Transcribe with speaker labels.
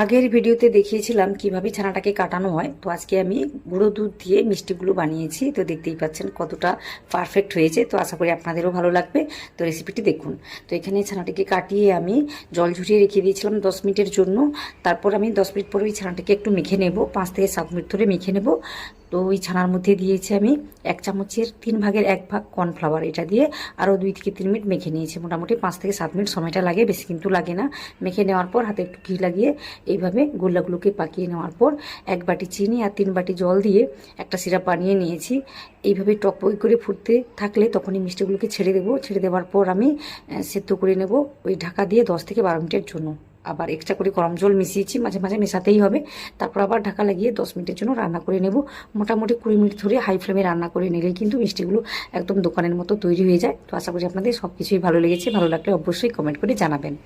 Speaker 1: আগের ভিডিওতে দেখিয়েছিলাম কিভাবে ছানাটাকে কাটানো হয়। তো আজকে আমি গুঁড়ো দুধ দিয়ে মিষ্টিগুলো বানিয়েছি। তো দেখতেই পাচ্ছেন কতটা পারফেক্ট হয়েছে। তো আশা করি আপনাদেরও ভালো লাগবে। তো রেসিপিটি দেখুন। তো এখানে ছানাটাকে কাটিয়ে আমি জল ঝরিয়ে রেখে দিয়েছিলাম 10 মিনিটের জন্য। তারপর আমি 10 মিনিট পরে ওই ছানাটাকে একটু মেখে নেব, 5 থেকে 7 মিনিট ধরে মেখে নেব। তো ওই ছানার মধ্যে দিয়েছি আমি 1 চামচের 3 ভাগের 1 ভাগ কর্নফ্লাওয়ার। এটা দিয়ে আরও 2 থেকে 3 মিনিট মেখে নিয়েছি। মোটামুটি 5 থেকে 7 মিনিট সময়টা লাগে, বেশি কিন্তু লাগে না। মেখে নেওয়ার পর হাতে একটু ঘি লাগিয়ে এইভাবে গোল্লাগুলোকে পাকিয়ে নেওয়ার পর 1 বাটি চিনি আর 3 বাটি জল দিয়ে একটা সিরাপ বানিয়ে নিয়েছি। এইভাবে টকবই করে ফুটতে থাকলে তখনই মিষ্টিগুলোকে ছেড়ে দেবো। ছেড়ে দেওয়ার পর আমি সেদ্ধ করে নেব ওই ঢাকা দিয়ে 10 থেকে 12 মিনিটের জন্য। আবার এক্সট্রা করে গরম জল মিশিয়েছি, মাঝে মাঝে মেশাতেই হবে। তারপর আবার ঢাকা লাগিয়ে 10 মিনিটের জন্য রান্না করে নেব। মোটামুটি 20 মিনিট ধরে হাই ফ্লেমে রান্না করে নিলেই কিন্তু মিষ্টিগুলো একদম দোকানের মতো তৈরি হয়ে যায়। তো আশা করি আপনাদের সব কিছুই ভালো লেগেছে। ভালো লাগলে অবশ্যই কমেন্ট করে জানাবেন।